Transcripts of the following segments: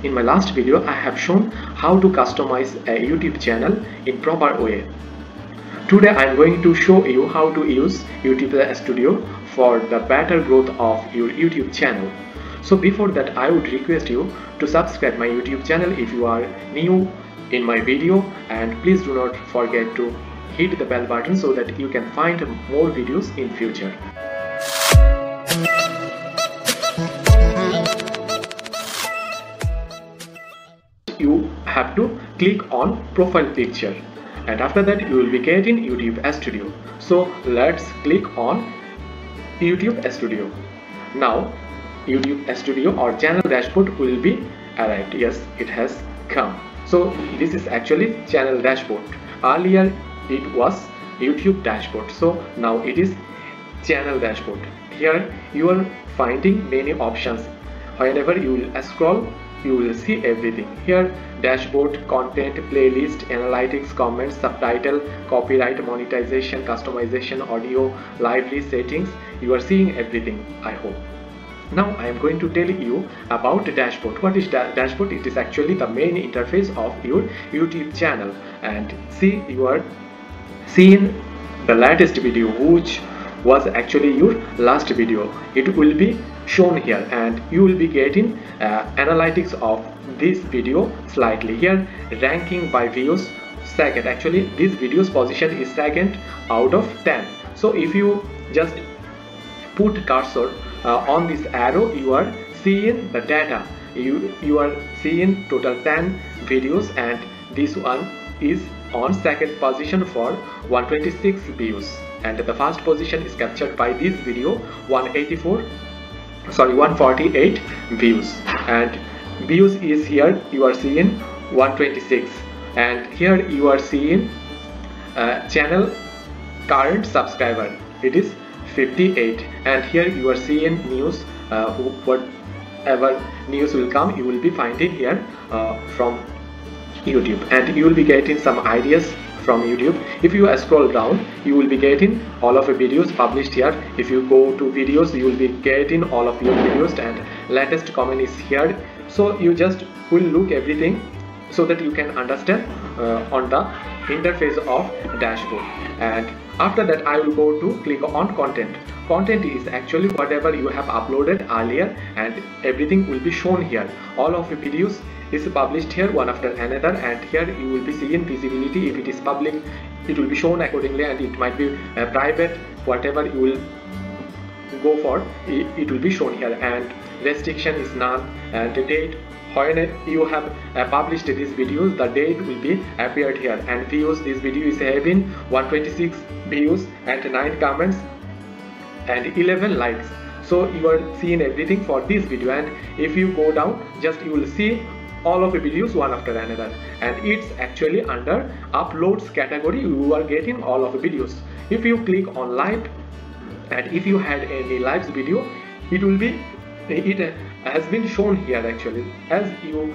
in my last video I have shown how to customize a YouTube channel in proper way. Today I am going to show you how to use YouTube Studio for the better growth of your YouTube channel. So before that, I would request you to subscribe my YouTube channel if you are new in my video, and please do not forget to hit the bell button so that you can find more videos in future. You have to click on profile picture, and after that you will be getting YouTube Studio. So let's click on YouTube Studio. Now YouTube Studio or channel dashboard will be arrived. Yes, it has come. So this is actually channel dashboard. Earlier it was YouTube dashboard, so now it is channel dashboard. Here you are finding many options. Whenever you will scroll, you will see everything here: dashboard, content, playlist, analytics, comments, subtitle, copyright, monetization, customization, audio, library, settings. You are seeing everything, I hope. Now I am going to tell you about the dashboard. What is dashboard? It is actually the main interface of your YouTube channel. And see, you are seeing the latest video, which was actually your last video. It will be shown here, and you will be getting analytics of this video slightly here. Ranking by views, second. Actually this video's position is second out of 10. So if you just put cursor on this arrow, you are seeing the data. You are seeing total 10 videos, and this one is on second position for 126 views, and the first position is captured by this video, 148 views, and views is here you are seeing 126, and here you are seeing channel current subscriber, it is 58, and here you are seeing news, whatever news will come you will be finding here from YouTube, and you will be getting some ideas from YouTube. If you scroll down, you will be getting all of the videos published here. If you go to videos, you will be getting all of your videos, and latest comment is here. So you just will look everything so that you can understand on the interface of dashboard. And after that I will go to click on content. Content is actually whatever you have uploaded earlier, and everything will be shown here. All of the videos is published here one after another, and here you will be seeing visibility. If it is public, it will be shown accordingly, and it might be private. Whatever you will go for, it will be shown here, and restriction is none, and the date when you have published these videos, the date will be appeared here, and views, this video is having 126 views and 9 comments and 11 likes. So you are seeing everything for this video, and if you go down, just you will see all of the videos one after another, and it's actually under uploads category. You are getting all of the videos. If you click on live, and if you had any live video, it will be, it has been shown here actually. As you,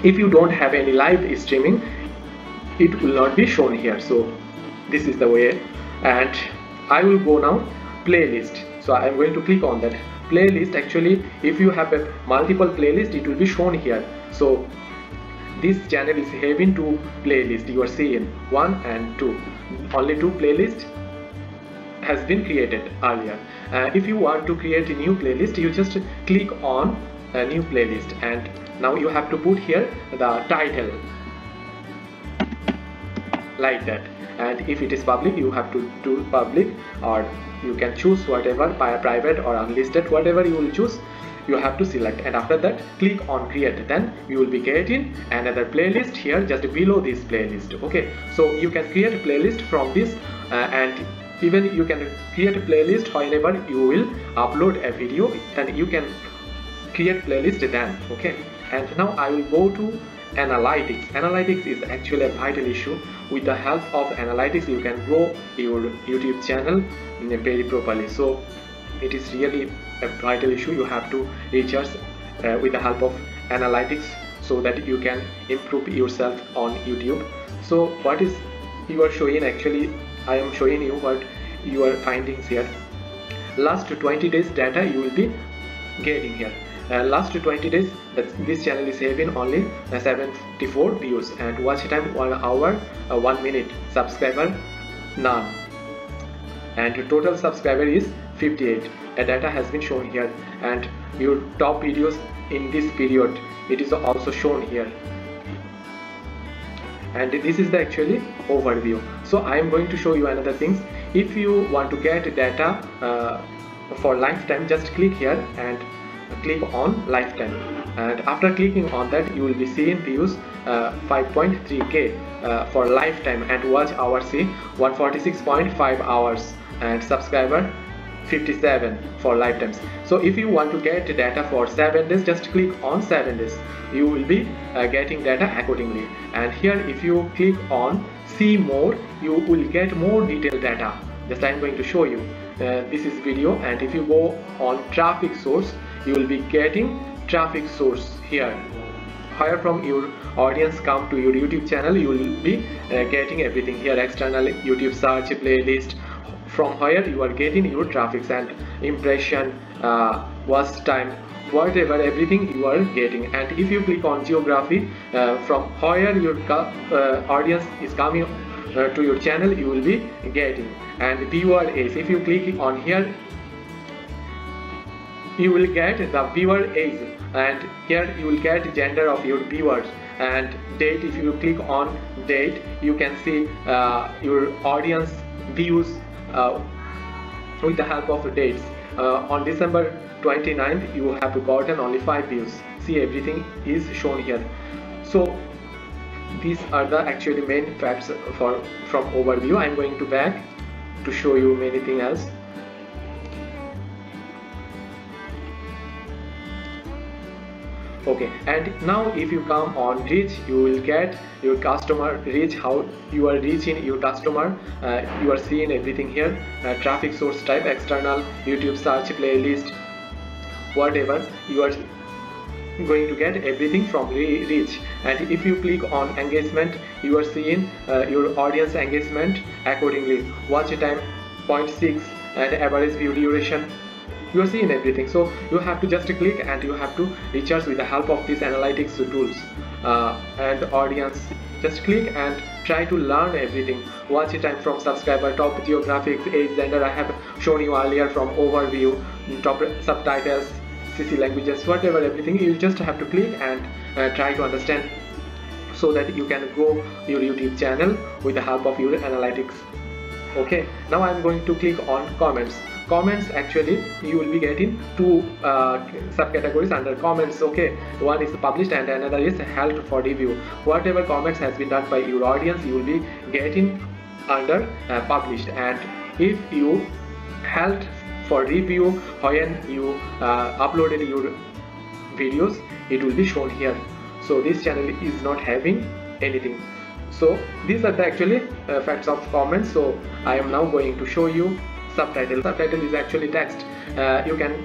if you don't have any live streaming, it will not be shown here. So this is the way, and I will go now playlist. So I am going to click on that playlist. Actually, if you have a multiple playlist, it will be shown here. So this channel is having 2 playlists. You are seeing 1 and 2. Only 2 playlists has been created earlier. If you want to create a new playlist, you just click on a new playlist, and now you have to put here the title like that. And if it is public, you have to do public, or you can choose whatever, private or unlisted, whatever you will choose, you have to select. And after that, click on create. Then you will be getting another playlist here just below this playlist. Okay, so you can create a playlist from this, and even you can create a playlist whenever you will upload a video, then you can create playlist then. Okay, and now I will go to analytics. Analytics is actually a vital issue. With the help of analytics, you can grow your YouTube channel very properly. So it is really a vital issue. You have to research with the help of analytics so that you can improve yourself on YouTube. So what is you are showing, actually I am showing you what your findings here. Last 20 days data you will be getting here. last 20 days this channel is having only 74 views, and watch time 1 hour 1 minute, subscriber none, and total subscriber is 58. A data has been shown here, and your top videos in this period, it is also shown here. And this is the actually overview. So I am going to show you another things. If you want to get data for lifetime, just click here and click on lifetime, and after clicking on that you will be seeing views 5.3k for lifetime, and watch hours see 146.5 hours, and subscriber 57 for lifetimes. So if you want to get data for 7 days, just click on 7 days, you will be getting data accordingly. And here if you click on see more, you will get more detailed data. Just I am going to show you. This is video, and if you go on traffic source, you will be getting traffic source here. Where from your audience come to your YouTube channel, you will be getting everything here. External YouTube search playlist, from where you are getting your traffics and impression, watch time, whatever, everything you are getting. And if you click on geography, from where your audience is coming to your channel, you will be getting. And viewer age, if you click on here, you will get the viewer age, and here you will get gender of your viewers, and date. If you click on date, you can see your audience views with the help of dates. On December 29th you have gotten only 5 views. See, everything is shown here. So these are the actually main facts from overview. I'm going to back to show you many things else. Okay, and now if you come on reach, you will get your customer reach, how you are reaching your customer. You are seeing everything here, traffic source type, external YouTube search playlist, whatever, you are going to get everything from reach. And if you click on engagement, you are seeing your audience engagement accordingly, watch time 0.6 and average view duration. You are seeing everything. So you have to just click and you have to recharge with the help of these analytics tools. And audience, just click and try to learn everything. Watch time from subscriber, top geographics, age, gender, I have shown you earlier from overview, top subtitles, CC languages, whatever, everything. You just have to click and try to understand, so that you can grow your YouTube channel with the help of your analytics. Okay, now I'm going to click on comments. Comments, actually you will be getting two subcategories under comments. Okay, one is published and another is held for review. Whatever comments has been done by your audience, you will be getting under published. And if you held for review, when you uploaded your videos, it will be shown here. So this channel is not having anything. So these are the actually facts of comments. So I am now going to show you subtitle. Subtitle is actually text. You can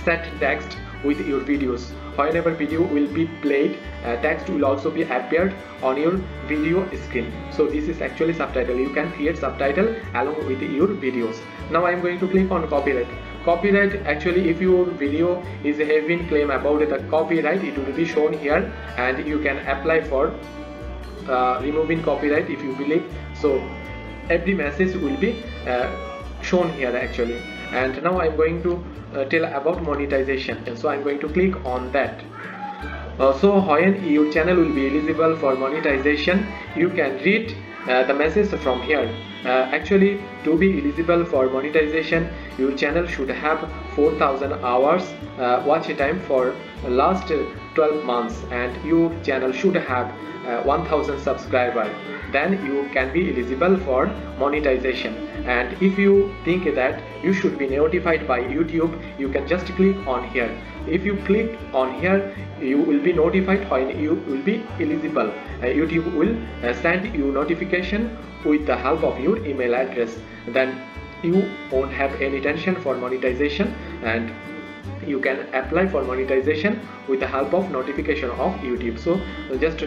set text with your videos. Whenever video will be played, text will also be appeared on your video screen. So this is actually subtitle. You can create subtitle along with your videos. Now I am going to click on copyright. Copyright, actually if your video is having claim about the copyright, it will be shown here, and you can apply for removing copyright if you believe. So every message will be shown here actually. And now I'm going to tell about monetization, and so I'm going to click on that. So when your channel will be eligible for monetization, you can read the message from here. Actually, to be eligible for monetization, your channel should have 4,000 hours watch time for last 12 months, and your channel should have 1,000 subscribers. Then you can be eligible for monetization. And if you think that you should be notified by YouTube, you can just click on here. If you click on here, you will be notified when you will be eligible. YouTube will send you notification with the help of your email address. Then you won't have any tension for monetization, and you can apply for monetization with the help of notification of YouTube. So just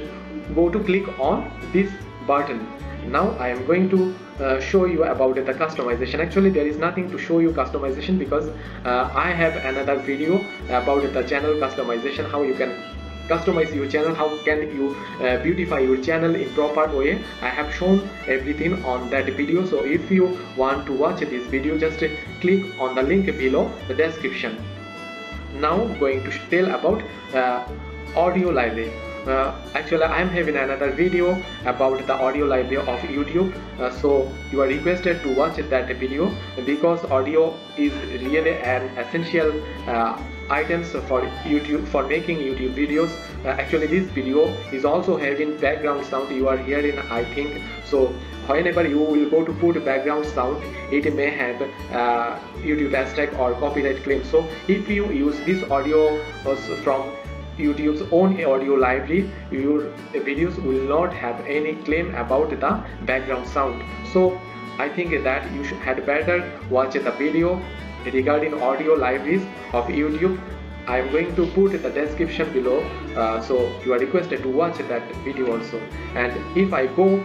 go to click on this button. Now I am going to show you about the customization. Actually there is nothing to show you customization, because I have another video about the channel customization, how you can customize your channel, how can you beautify your channel in proper way. I have shown everything on that video. So if you want to watch this video, just click on the link below the description. Now going to tell about audio library. Actually I am having another video about the audio library of YouTube, so you are requested to watch that video, because audio is really an essential items for YouTube, for making YouTube videos. Actually this video is also having background sound, you are hearing, I think. So whenever you will go to put background sound, it may have YouTube hashtag or copyright claim. So if you use this audio from YouTube's own audio library, your videos will not have any claim about the background sound. So I think that you had better watch the video regarding audio libraries of YouTube. I am going to put the description below, so you are requested to watch that video also. And if I go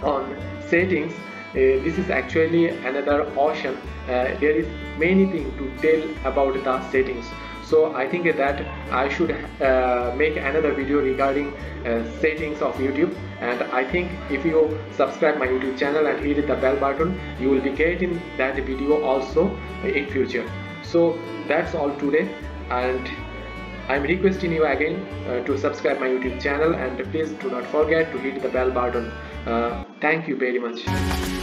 on settings, this is actually another option. There is many things to tell about the settings. So I think that I should make another video regarding settings of YouTube. And I think if you subscribe my YouTube channel and hit the bell button, you will be getting that video also in future. So that's all today, and I'm requesting you again to subscribe my YouTube channel, and please do not forget to hit the bell button. Thank you very much.